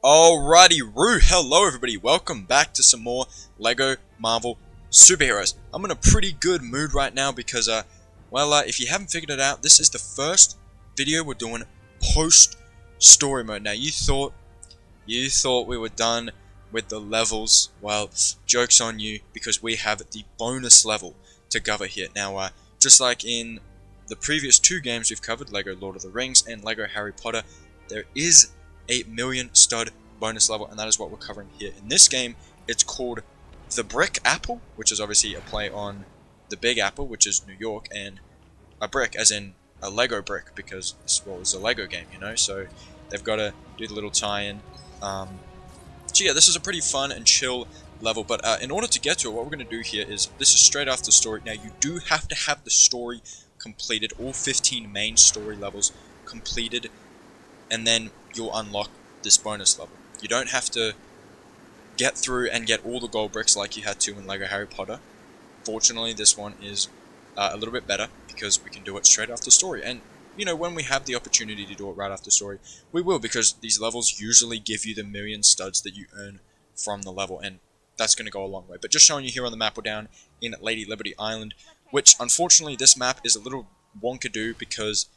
Alrighty, hello everybody, welcome back to some more LEGO Marvel Superheroes. I'm in a pretty good mood right now because, if you haven't figured it out, this is the first video we're doing post-story mode. Now, you thought we were done with the levels. Well, joke's on you, because we have the bonus level to cover here. Now, just like in the previous two games we've covered, LEGO Lord of the Rings and LEGO Harry Potter, there is 8 million stud bonus level, and that is what we're covering here. In this game, it's called the Brick Apple, which is obviously a play on the Big Apple, which is New York, and a brick, as in a Lego brick, because this was a Lego game, you know, so they've got to do the little tie-in. So yeah, this is a pretty fun and chill level, but in order to get to it, what we're going to do here is, this is straight after the story. Now, you do have to have the story completed, all 15 main story levels completed, and then you'll unlock this bonus level. You don't have to get through and get all the gold bricks like you had to in LEGO Harry Potter. Fortunately, this one is a little bit better because we can do it straight after story. And, you know, when we have the opportunity to do it right after story, we will, because these levels usually give you the million studs that you earn from the level, and that's going to go a long way. But just showing you here on the map, we're down in Lady Liberty Island, which, unfortunately, this map is a little wonkadoo because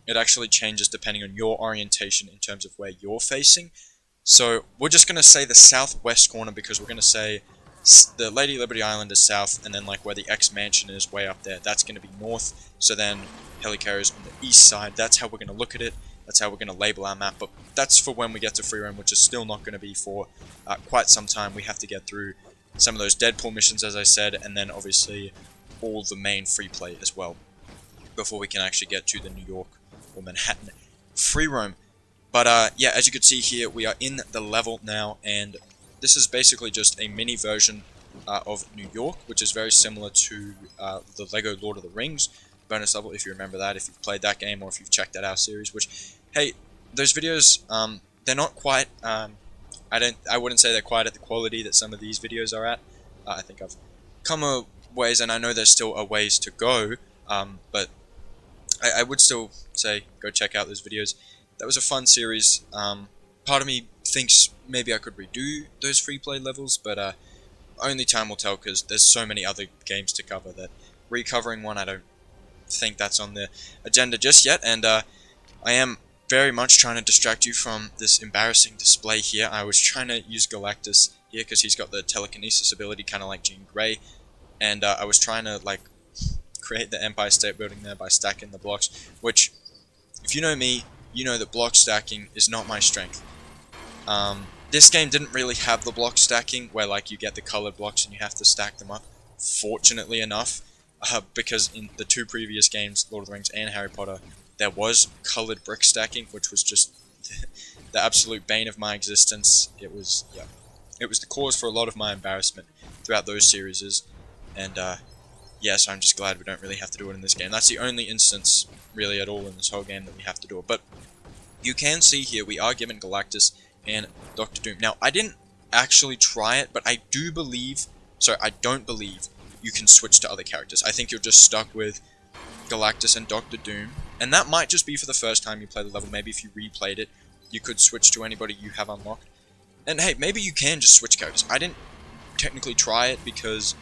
it actually changes depending on your orientation in terms of where you're facing. So we're just going to say the southwest corner, because we're going to say the Lady Liberty Island is south, and then like where the X Mansion is way up there, that's going to be north. So then Helicarrier's on the east side. That's how we're going to look at it. That's how we're going to label our map. But that's for when we get to free roam, which is still not going to be for quite some time. We have to get through some of those Deadpool missions, as I said, and then obviously all the main free play as well, before we can actually get to the New York or Manhattan free roam. But yeah, as you can see here, we are in the level now, and this is basically just a mini version of New York, which is very similar to the LEGO Lord of the Rings bonus level, if you remember that, if you've played that game or if you've checked out our series. Which, hey, those videos, they're not quite, I wouldn't say they're quite at the quality that some of these videos are at. I think I've come a ways, and I know there's still a ways to go, but I would still say go check out those videos. That was a fun series. Part of me thinks maybe I could redo those free play levels, but only time will tell, because there's so many other games to cover that recovering one, I don't think that's on the agenda just yet. And I am very much trying to distract you from this embarrassing display here. I was trying to use Galactus here because he's got the telekinesis ability, kind of like Jean Grey, and I was trying to like create the Empire State Building there by stacking the blocks, which, if you know me, you know that block stacking is not my strength. This game didn't really have the block stacking, where like you get the colored blocks and you have to stack them up, fortunately enough, because in the two previous games, Lord of the Rings and Harry Potter, there was colored brick stacking, which was just the absolute bane of my existence. It was, yeah, it was the cause for a lot of my embarrassment throughout those series, and yeah, so I'm just glad we don't really have to do it in this game. That's the only instance, really, at all in this whole game that we have to do it. But you can see here, we are given Galactus and Doctor Doom. Now, I didn't actually try it, but I do believe, sorry, I don't believe you can switch to other characters. I think you're just stuck with Galactus and Doctor Doom, and that might just be for the first time you play the level. Maybe if you replayed it, you could switch to anybody you have unlocked. And hey, maybe you can just switch characters. I didn't technically try it because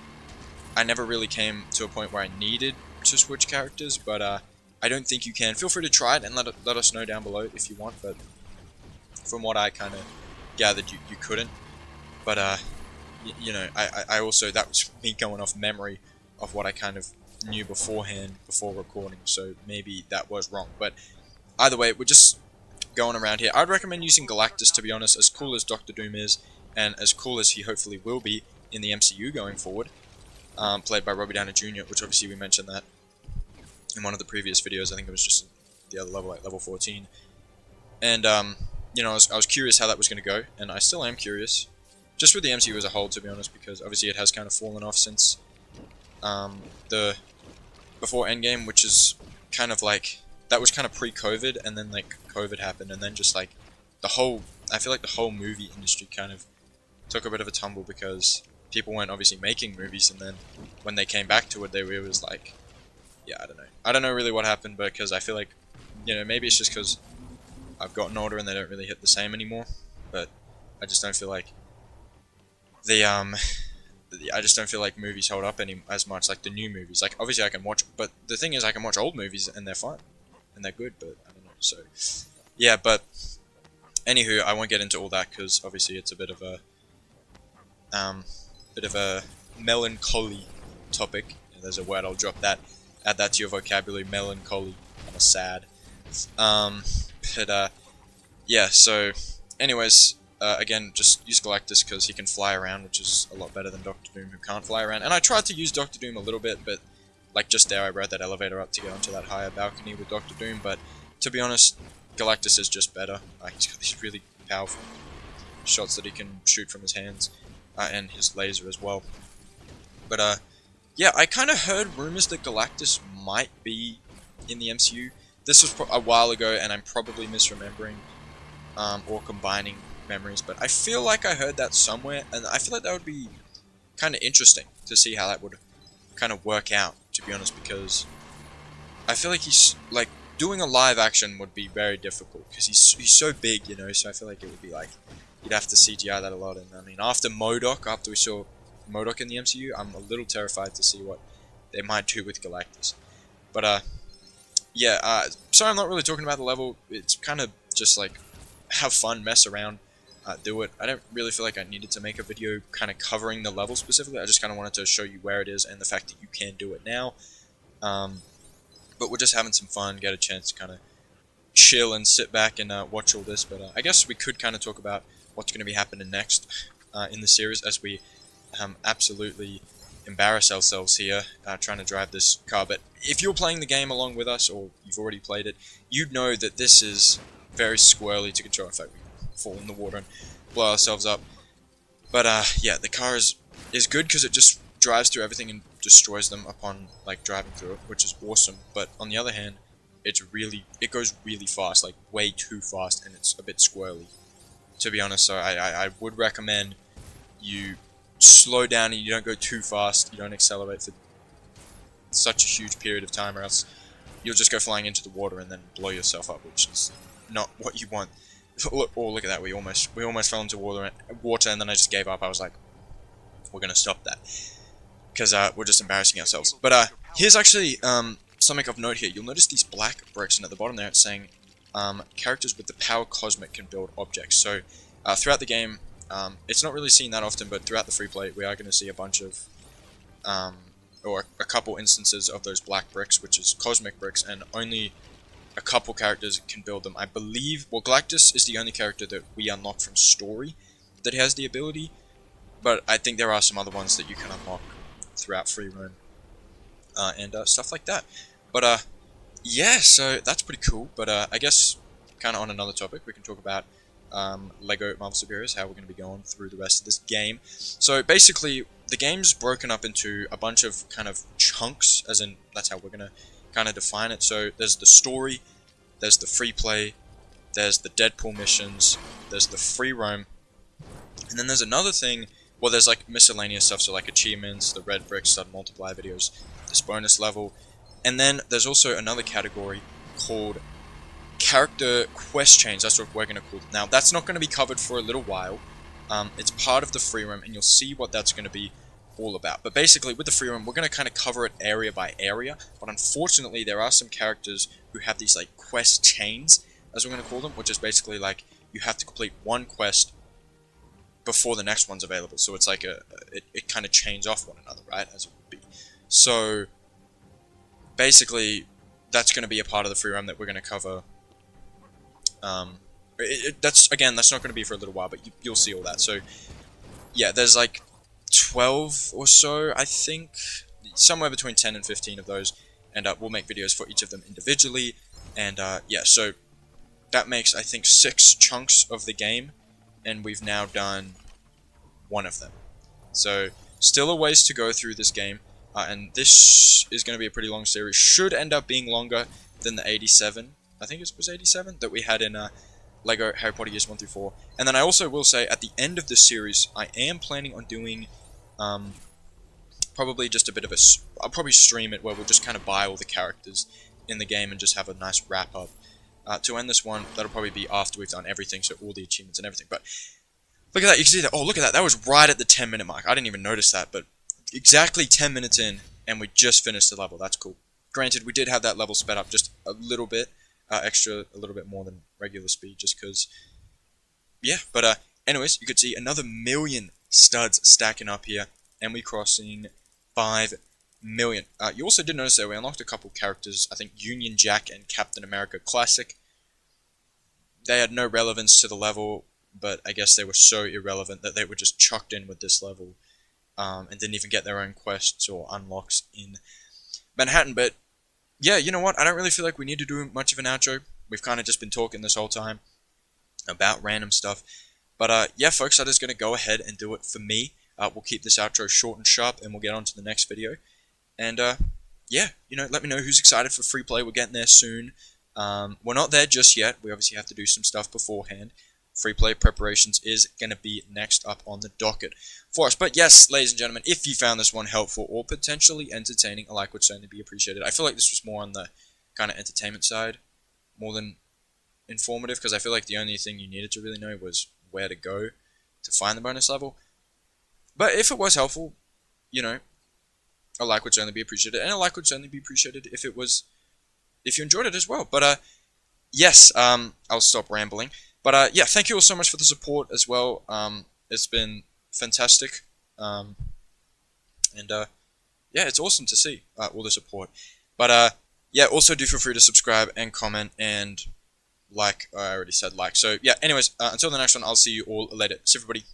I never really came to a point where I needed to switch characters, but I don't think you can. Feel free to try it and let us know down below if you want, but from what I kind of gathered, you couldn't. But you know, I also, that was me going off memory of what I kind of knew beforehand, before recording, so maybe that was wrong. But either way, we're just going around here. I'd recommend using Galactus, to be honest. As cool as Doctor Doom is, and as cool as he hopefully will be in the MCU going forward, played by Robert Downey Jr., which obviously we mentioned that in one of the previous videos. I think it was just the other level, like level 14. And you know, I was curious how that was going to go, and I still am curious, just with the MCU as a whole, to be honest, because obviously it has kind of fallen off since the before Endgame, which is kind of like, that was kind of pre-COVID, and then like COVID happened, and then just like the whole, I feel like the whole movie industry kind of took a bit of a tumble, because people weren't obviously making movies, and then when they came back to it, it was like, yeah, I don't know really what happened, because I feel like, you know, maybe it's just because I've gotten older and they don't really hit the same anymore. but I just don't feel like I just don't feel like movies hold up as much, like the new movies. Like, obviously I can watch, but the thing is I can watch old movies and they're fine. And they're good, but I don't know, so... Yeah, but... Anywho, I won't get into all that, because obviously it's a bit of a melancholy topic. There's a word, I'll drop that. Add that to your vocabulary, melancholy. Kind of sad. Yeah, so... Anyways... again, just use Galactus because he can fly around, which is a lot better than Doctor Doom, who can't fly around. And I tried to use Doctor Doom a little bit, but like just there I rode that elevator up to get onto that higher balcony with Doctor Doom, but to be honest, Galactus is just better. He's got these really powerful shots that he can shoot from his hands, and his laser as well. But yeah, I kind of heard rumors that Galactus might be in the MCU. This was a while ago, and I'm probably misremembering, or combining memories, but I feel like I heard that somewhere, and I feel like that would be kind of interesting to see how that would kind of work out, to be honest, because I feel like he's, like, doing a live action would be very difficult, because he's so big, you know, so I feel like it would be like, you'd have to CGI that a lot, and I mean, after we saw MODOK in the MCU, I'm a little terrified to see what they might do with Galactus. But, yeah, sorry I'm not really talking about the level, it's kind of just like, have fun, mess around, do it. I don't really feel like I needed to make a video kind of covering the level specifically. I just kind of wanted to show you where it is and the fact that you can do it now. But we're just having some fun, get a chance to kind of chill and sit back and watch all this. But I guess we could kind of talk about what's going to be happening next in the series as we absolutely embarrass ourselves here trying to drive this car. But if you're playing the game along with us, or you've already played it, you'd know that this is very squirrely to control. In fact, we fall in the water and blow ourselves up. But yeah, the car is good because it just drives through everything and destroys them upon like driving through it, which is awesome. But on the other hand, it goes really fast, like way too fast, and it's a bit squirrely, to be honest. So I would recommend you slow down and you don't go too fast, you don't accelerate for such a huge period of time, or else you'll just go flying into the water and then blow yourself up, which is not what you want. Oh, look at that, we almost fell into water, and then I just gave up. I was like, we're gonna stop that, because we're just embarrassing ourselves. But here's actually something of note here. You'll notice these black bricks, and at the bottom there it's saying characters with the power cosmic can build objects. So throughout the game, it's not really seen that often, but throughout the free play we are going to see a bunch of or a couple instances of those black bricks, which is cosmic bricks, and only a couple characters can build them. I believe, well, Galactus is the only character that we unlock from story that has the ability, but I think there are some other ones that you can unlock throughout free roam and stuff like that. But yeah, so that's pretty cool. But I guess kind of on another topic, we can talk about Lego Marvel Superheroes, how we're going to be going through the rest of this game. So basically, the game's broken up into a bunch of kind of chunks, as in that's how we're going to kind of define it. So there's the story, there's the free play, there's the Deadpool missions, there's the free roam, and then there's another thing. Well, there's like miscellaneous stuff, so like achievements, the red bricks, sudden multiply videos, this bonus level, and then there's also another category called character quest chains. That's what we're going to call it. Now, that's not going to be covered for a little while. It's part of the free roam, and you'll see what that's going to be all about. But basically, with the free roam, we're going to kind of cover it area by area, but unfortunately, there are some characters who have these like quest chains, as we're going to call them, which is basically like you have to complete one quest before the next one's available. So it's like it kind of chains off one another, right, as it would be. So basically, that's going to be a part of the free roam that we're going to cover. That's not going to be for a little while, but you'll see all that. So yeah, there's like 12 or so, I think, somewhere between 10 and 15 of those, and we'll make videos for each of them individually. And yeah, so that makes, I think, 6 chunks of the game, and we've now done one of them. So still a ways to go through this game, and this is going to be a pretty long series. Should end up being longer than the 87, I think it was 87, that we had in Lego Harry Potter Years 1 through 4. And then I also will say, at the end of this series, I am planning on doing probably just a bit of a... I'll probably stream it where we'll just kind of buy all the characters in the game and just have a nice wrap-up to end this one. That'll probably be after we've done everything, so all the achievements and everything. But look at that, you can see that. Oh, look at that. That was right at the 10-minute mark. I didn't even notice that, but exactly 10 minutes in, and we just finished the level. That's cool. Granted, we did have that level sped up just a little bit, extra, a little bit more than regular speed, just because, yeah. But anyways, you could see another 1,000,000 studs stacking up here, and we crossing 5 million. You also did notice that we unlocked a couple characters, I think Union Jack and Captain America Classic. They had no relevance to the level, but I guess they were so irrelevant that they were just chucked in with this level, and didn't even get their own quests or unlocks in Manhattan. But yeah, you know what? I don't really feel like we need to do much of an outro. We've kind of just been talking this whole time about random stuff. But yeah, folks, that is going to go ahead and do it for me. We'll keep this outro short and sharp, and we'll get on to the next video. And yeah, you know, let me know who's excited for free play. We're getting there soon. We're not there just yet. We obviously have to do some stuff beforehand. Free play preparations is going to be next up on the docket for us. But yes, ladies and gentlemen, if you found this one helpful or potentially entertaining, a like would certainly be appreciated. I feel like this was more on the kind of entertainment side, more than informative, because I feel like the only thing you needed to really know was where to go to find the bonus level. But if it was helpful, you know, a like would certainly be appreciated, and a like would certainly be appreciated if you enjoyed it as well. But yes, I'll stop rambling. But yeah, thank you all so much for the support as well. It's been fantastic, and yeah, it's awesome to see all the support. But yeah, also do feel free to subscribe and comment and like. I already said like. So yeah, anyways, until the next one, I'll see you all later. See everybody.